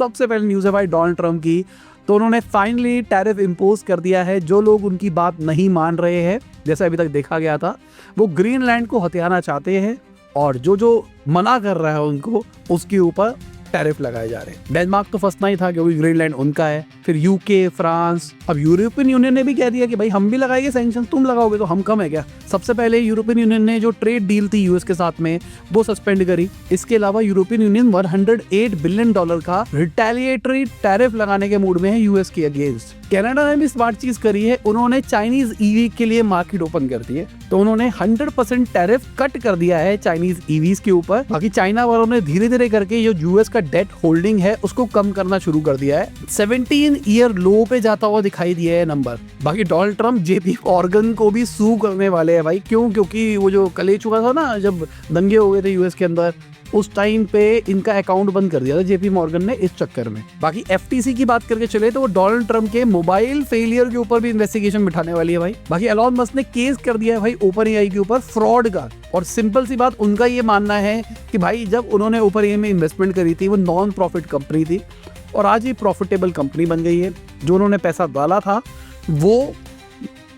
सबसे पहले न्यूज़ है भाई डोनाल्ड ट्रंप की। तो उन्होंने फाइनली टैरिफ इम्पोज कर दिया है। जो लोग उनकी बात नहीं मान रहे हैं, जैसे अभी तक देखा गया था, वो ग्रीनलैंड को हथियाना चाहते हैं, और जो मना कर रहा है उनको, उसके ऊपर टैरिफ लगाए जा रहे हैं। डेनमार्क तो फंसना ही था क्योंकि ग्रीनलैंड उनका है, फिर यूके, फ्रांस, अब यूरोपियन यूनियन ने भी कह दिया कि भाई हम भी लगाएंगे सैंक्शन, तुम लगाओगे तो हम कम है क्या। सबसे पहले यूरोपियन यूनियन ने जो ट्रेड डील थी यूएस के साथ में वो सस्पेंड करी। इसके अलावा यूरोपियन यूनियन $108 बिलियन का रिटेलिएटरी टैरिफ लगाने के मूड में है यूएस के अगेंस्ट। कनाडा ने भी स्मार्ट चीज करी है, उन्होंने चाइनीज ईवी के लिए मार्केट ओपन कर दी है। तो उन्होंने 100% टैरिफ कट कर दिया है चाइनीज ईवीज के ऊपर। बाकी चाइना वालों ने धीरे धीरे करके जो यूएस का डेट होल्डिंग है उसको कम करना शुरू कर दिया है। 17 ईयर लो पे जाता हुआ दिखाई दिया है नंबर। बाकी डोनाल्ड ट्रंप जेपी मॉर्गन को भी सू करने वाले हैं भाई। क्यों? क्योंकि वो जो कल चुका था ना, जब दंगे हो गए थे यूएस के अंदर, उस टाइम पे इनका अकाउंट बंद कर दिया था जेपी मॉर्गन ने इस चक्कर में। बाकी एफटीसी की बात करके चले तो वो डोनाल्ड ट्रंप के मोबाइल फेलियर के ऊपर भी इन्वेस्टिगेशन बिठाने वाली है भाई। बाकी एलॉन मस्क ने केस कर दिया है भाई ओपन एआई के ऊपर फ्रॉड का। और सिंपल सी बात, उनका ये मानना है कि भाई जब उन्होंने ओपन एआई में इन्वेस्टमेंट करी थी वो नॉन प्रॉफिट कंपनी थी, और आज ये प्रॉफिटेबल कंपनी बन गई है। जो उन्होंने पैसा डाला था वो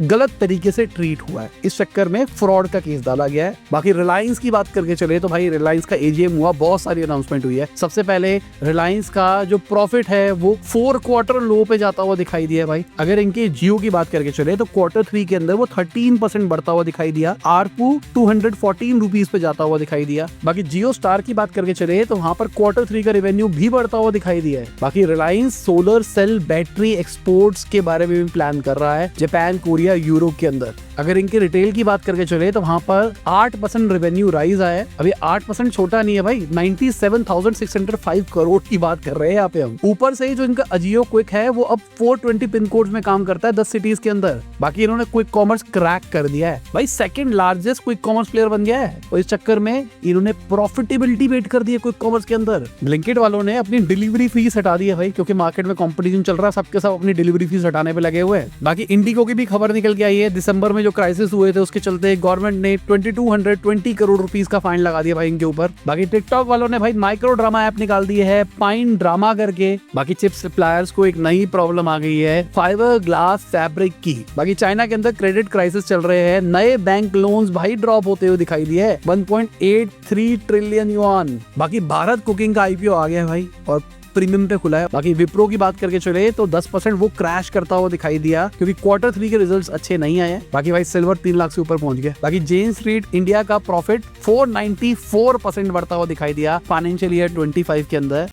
गलत तरीके से ट्रीट हुआ है, इस चक्कर में फ्रॉड का केस डाला गया है। बाकी रिलायंस की बात करके चले तो भाई रिलायंस का एजीएम हुआ, बहुत सारी अनाउंसमेंट हुई है। सबसे पहले रिलायंस का जो प्रॉफिट है वो 4 क्वार्टर लो पे जाता हुआ दिखाई दिया भाई। अगर इनके जियो की बात करके चले तो Q3 के अंदर वो 13% बढ़ता हुआ दिखाई दिया। आरपू 214 रुपीज पे जाता हुआ दिखाई दिया। बाकी जियो स्टार की बात करके चले तो वहां पर Q3 का रेवेन्यू भी बढ़ता हुआ दिखाई दिया है। बाकी Reliance solar cell battery exports के बारे में भी प्लान कर रहा है जापान, कोरिया, यूरोप के अंदर। अगर इनके रिटेल की बात करके चले तो वहां पर 8% रेवेन्यू राइज आया है। अभी 8% छोटा नहीं है भाई, 97,605 करोड़ की बात कर रहे हैं यहाँ पे हम। ऊपर से ही जो इनका अजियो क्विक है वो अब 420 पिन कोड्स में काम करता है 10 सिटीज के अंदर। बाकी इन्होंने क्विक कॉमर्स क्रैक कर दिया है भाई, second largest quick commerce player बन गया है। और इस चक्कर में इन्होंने प्रॉफिटेबिलिटी वेट कर दी है क्विक कॉमर्स के अंदर। ब्लिंकिट वालों ने अपनी डिलीवरी फीस हटा दी है भाई, क्योंकि मार्केट में कॉम्पिटिशन चल रहा है, सबके सब अपनी डिलीवरी फीस हटाने पे लगे हुए हैं। बाकी इंडिगो की भी खबर निकल के आई है, दिसंबर में जो क्राइसिस हुए थे उसके चलते गवर्नमेंट ने 2220 करोड़ रुपीस का फाइन लगा दिया भाई इनके ऊपर। बाकी टिकटॉक वालों ने भाई माइक्रो ड्रामा ऐप निकाल दी है, पाइन ड्रामा करके। बाकी चिप सप्लायर्स को एक नई प्रॉब्लम आ गई है, फाइबर ग्लास फैब्रिक की। बाकी चाइना के अंदर क्रेडिट क्राइसिस चल रहे हैं, नए बैंक लोन्स भाई ड्रॉप होते हुए दिखाई दिए है, 1.83 ट्रिलियन युआन। बाकी भारत कुकिंग का आईपीओ आ गया है भाई और प्रीमियम पे खुला है। बाकी विप्रो की बात करके चले तो 10% वो क्रैश करता हुआ दिखाई दिया, क्योंकि Q3 के रिजल्ट्स अच्छे नहीं आए। बाकी भाई सिल्वर 3 लाख से ऊपर पहुंच गया। बाकी जेन स्ट्रीट इंडिया का प्रॉफिट 494% बढ़ता हुआ दिखाई दिया फाइनेंशियल ईयर 25 के अंदर।